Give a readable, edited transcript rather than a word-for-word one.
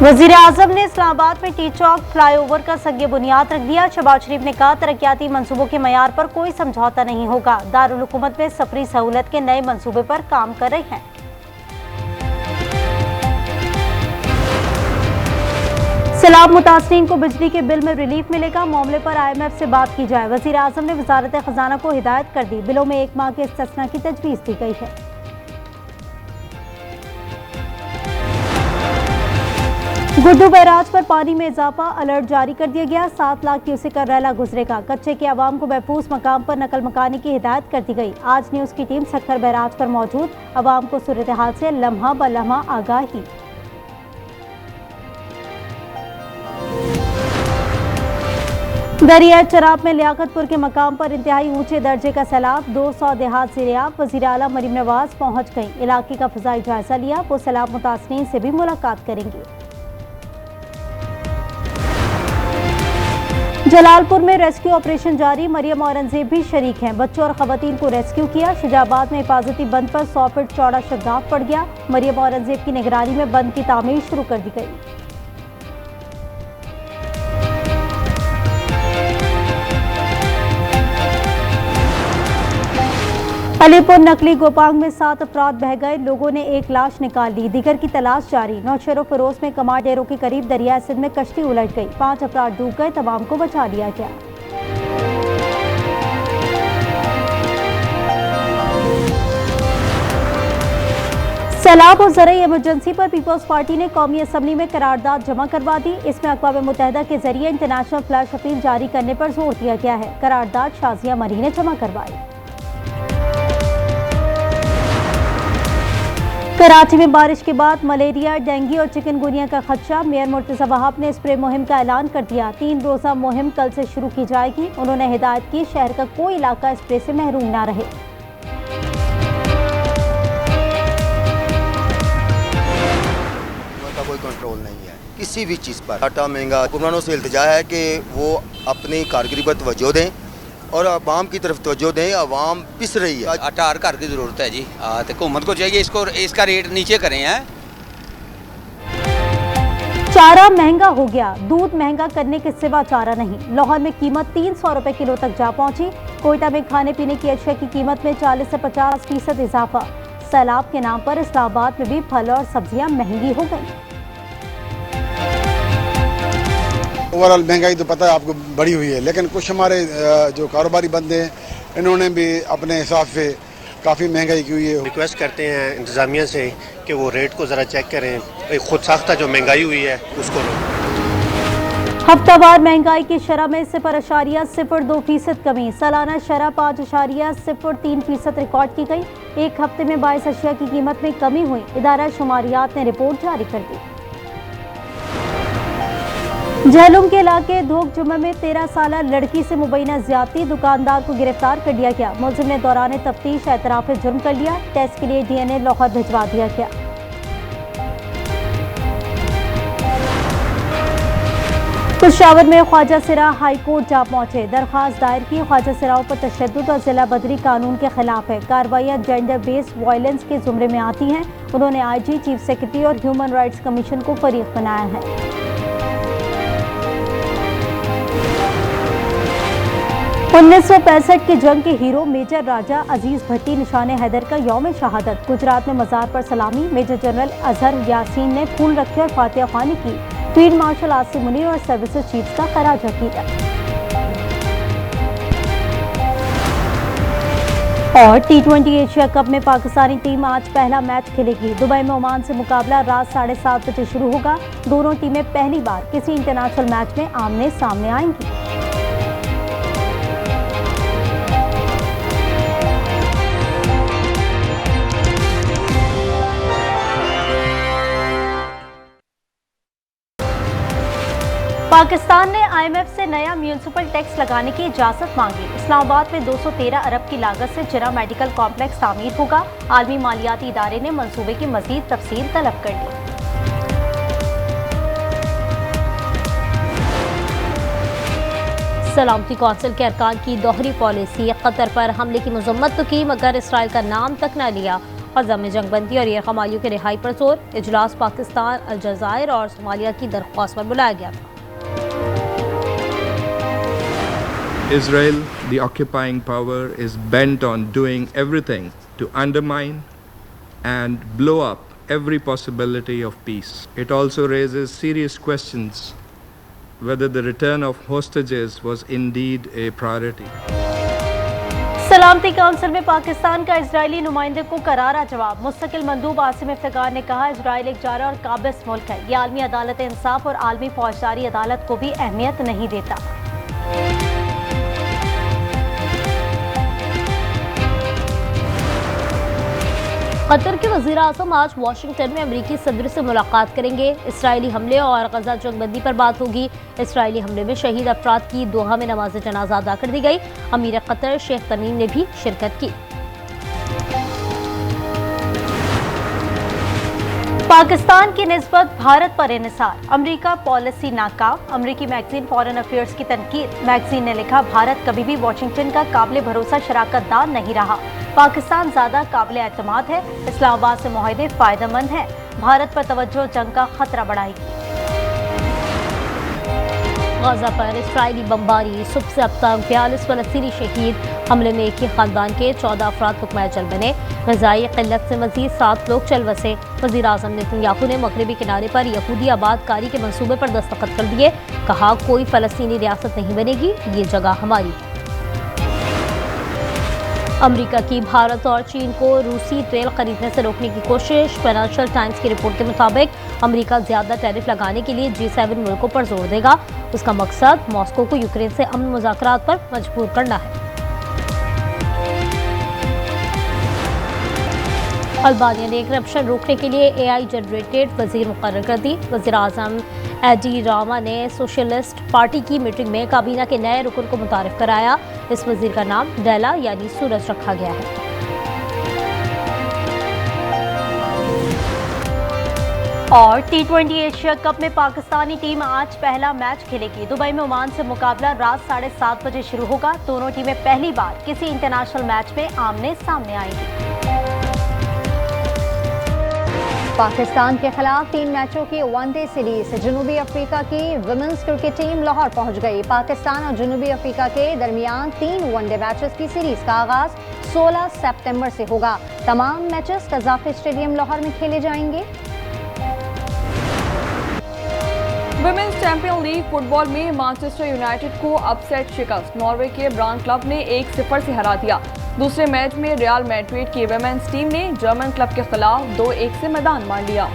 वजीर आजम ने इस्लामाबाद में टी चौक फ्लाईओवर का सग बुनियाद रख दिया। शहबाज शरीफ ने कहा, तरक्याती मंसूबों के मयार पर कोई समझौता नहीं होगा। दारुल हुकूमत में सफरी सहूलत के नए मंसूबे पर काम कर रहे हैं। सैलाब मुतासरीन को बिजली के बिल में रिलीफ मिलेगा। मामले पर IMF से बात की जाए। वजीर आजम ने वजारत खजाना को हिदायत कर दी। बिलों में 1 माह के इस्तिस्ना की तजवीज़ दी गई है। गुड्डू बैराज पर पानी में इजाफा, अलर्ट जारी कर दिया गया। 7 लाख क्यूसेक का रैला गुजरेगा। कच्चे के अवाम को महफूज मकाम पर नकल मकानी की हिदायत कर दी गई। आज न्यूज़ की टीम सक्खर बैराज पर मौजूद, अवाम को सूरत हाल से लम्हा ब लम्हा आगाही। दरिया चराब में लियाकतपुर के मकाम पर इंतहाई ऊंचे दर्जे का सैलाब, 200 देहात ज़ेरियाब। वज़ीर आला मरीम नवाज पहुंच गई, इलाके का फ़ज़ाई जायजा लिया। वो सैलाब मुतासरीन से भी मुलाकात करेंगे। जलालपुर में रेस्क्यू ऑपरेशन जारी, मरियम औरंगजेब भी शरीक हैं। बच्चों और खवातीन को रेस्क्यू किया। शुजाबाद में हिफाजती बंद पर 100 फीट चौड़ा शगाफ पड़ गया। मरियम औरंगजेब की निगरानी में बंद की तामीर शुरू कर दी गई। अलीपुर नकली गोपांग में 7 अफराद बह गए। लोगों ने एक लाश निकाल ली, दीगर की तलाश जारी। नौशेरो फिरोज में कमार डेरों के करीब दरिया सिंध में कश्ती उलट गई। 5 अफराद डूब गए, तमाम को बचा लिया गया। सैलाब और ज़राई इमरजेंसी पर पीपल्स पार्टी ने कौमी असम्बली में करारदाद जमा करवा दी। इसमें अक़वाम मुत्तहिदा के जरिए इंटरनेशनल फ्लैश अपील जारी करने पर जोर दिया गया है। करारदाद शाजिया मरी ने जमा करवाई। कराची में बारिश के बाद मलेरिया, डेंगू और चिकनगुनिया का खदशा। मेयर मुर्तज़ा वहाब ने स्प्रे मुहिम का ऐलान कर दिया। 3 रोज़ा मुहिम कल से शुरू की जाएगी। उन्होंने हिदायत की, शहर का कोई इलाका स्प्रे से महरूम ना रहे। का कोई कंट्रोल नहीं है किसी भी चीज़ पर। आटा महंगा, हुक्मरानों से इल्तिजा है कि वो अपनी कारगिरी पर तवज्जो दें और आवाम की तरफ तवज्जो दें। आवाम पिस रही है। आटा हर घर की ज़रूरत है जी। तो हुकूमत को चाहिए इसका रेट नीचे करें हैं। चारा महंगा हो गया, दूध महंगा करने के सिवा चारा नहीं। लाहौर में कीमत 300 रुपए किलो तक जा पहुंची। कोयटा में खाने पीने की अशिया की कीमत में 40 से 50% इजाफा। सैलाब के नाम पर इस्लामाबाद में भी फल और सब्जियां महंगी हो गई। ओवरऑल महंगाई तो पता है आपको बढ़ी हुई है, लेकिन कुछ हमारे जो कारोबारी बंदे हैं इन्होंने भी अपने हिसाब से काफ़ी महंगाई की हुई है। रिक्वेस्ट करते हैं इंतज़ामिया से कि वो रेट को ज़रा चेक करें। एक खुद साख्ता जो महंगाई हुई है उसको हफ्तावार महंगाई की शरह में 0.02% कमी। सालाना शरह 5.03% रिकॉर्ड की गई। एक हफ्ते में 22 अशिया की कीमत में कमी हुई। इदारा शुमारियात ने रिपोर्ट जारी कर दी। जहलुम के इलाके धोक जुम्मे में 13 साला लड़की से मुबैना ज्यादती, दुकानदार को गिरफ्तार कर लिया गया। मुलजिम ने दौरान तफ्तीश एतराफ जुर्म कर लिया। टेस्ट के लिए DNA लाहौर भिजवा दिया गया। पेशावर में ख्वाजा सिरा हाई कोर्ट जा पहुंचे, दरख्वास्त दायर की। ख्वाजा सिराओं पर तशद्दुद और जिला बदरी कानून के खिलाफ है। कार्रवाइयाँ जेंडर बेस्ड वायलेंस के जुमरे में आती हैं। उन्होंने IG, चीफ सेक्रेटरी और ह्यूमन राइट्स कमीशन को फरीक बनाया है। 1965 की जंग के हीरो मेजर राजा अजीज भट्टी निशाने हैदर का यौम शहादत। गुजरात में मज़ार पर सलामी। मेजर जनरल अजहर यासीन ने फूल रखे और फातिहा ख्वानी की। फील्ड मार्शल आसिम मुनीर और सर्विसेज चीफ का खराज अकीदत। और T20 एशिया कप में पाकिस्तानी टीम आज पहला मैच खेलेगी। दुबई में ओमान से मुकाबला रात 7:30 बजे शुरू होगा। दोनों टीमें पहली बार किसी इंटरनेशनल मैच में आमने सामने आएंगी। पाकिस्तान ने IMF से नया म्यूनिसिपल टैक्स लगाने की इजाजत मांगी। इस्लामाबाद में 213 अरब की लागत से जिना मेडिकल कॉम्प्लेक्स तामीर होगा। आलमी मालियाती इदारे ने मंसूबे की मजीद तफसील तलब कर ली। सलामती कौंसिल के अरकान की दोहरी पॉलिसी। कतर पर हमले की मजम्मत तो की मगर इसराइल का नाम तक न लिया। ग़ज़ा में जंगबंदी और यरग़मालियों की रिहाई पर जोर। इजलास पाकिस्तान, अलजायर और सोमालिया की दरख्वास्त पर बुलाया गया था। Israel, the occupying power, is bent on doing everything to undermine and blow up every possibility of peace. It also raises serious questions whether the return of hostages was indeed a priority. सलामती council में पाकिस्तान का Israeli नुमाइंदे को करारा जवाब। मुस्तकिल मंदूब आसिम इफ्तिकार ने कहा, इजराइल एक जारा और काबिज मुल्क है। ये आलमी अदालत इंसाफ और आलमी फौजदारी अदालत को भी अहमियत नहीं देता। कतर के वज़ीर आज़म आज वाशिंगटन में अमरीकी सदर से मुलाकात करेंगे। इसराइली हमले और ग़ज़ा जंगबंदी पर बात होगी। इसराइली हमले में शहीद अफराद की दोहा में नमाज जनाजा अदा कर दी गई। अमीर कतर शेख तमीम ने भी शिरकत की। पाकिस्तान की निस्बत भारत पर इन्हिसार, अमरीका पॉलिसी नाकाम। अमरीकी मैगजीन फॉरेन अफेयर्स की तनकीद। मैगजीन ने लिखा, भारत कभी भी वाशिंगटन का काबिल भरोसा शराकतदार नहीं रहा। पाकिस्तान ज्यादा काबिल एतमाद है। इस्लामाबाद से मुआहदे फायदेमंद हैं। भारत पर तवज्जो जंग का खतरा बढ़ाएगी। ग़ज़ा पर इसराइली बमबारी, सुबह से अब तक 42 फ़लस्तीनी शहीद। हमले में एक ही खानदान के 14 अफराद हुक्म जल बने। ग़ज़ाई क़िल्लत से मज़ीद 7 लोग चल बसे। वज़ीर आज़म नेतन्याहू ने मगरबी किनारे पर यहूदी आबादकारी के मंसूबे पर दस्तखत कर दिए। कहा, कोई फ़लस्तीनी रियासत नहीं बनेगी, ये जगह हमारी है। अमेरिका की भारत और चीन को रूसी तेल खरीदने से रोकने की कोशिश। फाइनेंशियल टाइम्स की रिपोर्ट के मुताबिक अमेरिका ज्यादा टैरिफ लगाने के लिए G7 मुल्कों पर जोर देगा। उसका मकसद मॉस्को को यूक्रेन से अमन मुज़ाकरात पर मजबूर करना है। अल्बानिया ने करप्शन रोकने के लिए AI जनरेटेड वजीर मुकर्रर कर दी। वज़ीर आज़म एडी रामा ने सोशलिस्ट पार्टी की मीटिंग में काबीना के नए रुकन को मुतारिफ कराया। इस वजीर का नाम डेला यानी सूरज रखा गया है। और T20 एशिया कप में पाकिस्तानी टीम आज पहला मैच खेलेगी। दुबई में ओमान से मुकाबला रात 7:30 बजे शुरू होगा। दोनों टीमें पहली बार किसी इंटरनेशनल मैच में आमने सामने आएंगी। पाकिस्तान के खिलाफ 3 मैचों की वनडे सीरीज। जनूबी अफ्रीका की विमेंस क्रिकेट टीम लाहौर पहुंच गई। पाकिस्तान और जनूबी अफ्रीका के दरमियान 3 वनडे मैचेस की सीरीज का आगाज 16 सितंबर से होगा। तमाम मैचेस कज़ाफ़ी स्टेडियम लाहौर में खेले जाएंगे। विमेंस चैंपियन लीग फुटबॉल में मैनचेस्टर यूनाइटेड को अपसेट शिकस्त। नॉर्वे के ब्रांड क्लब ने 1-0 से हरा दिया। दूसरे मैच में रियल मैड्रिड की विमेंस टीम ने जर्मन क्लब के खिलाफ 2-1 से मैदान मार लिया।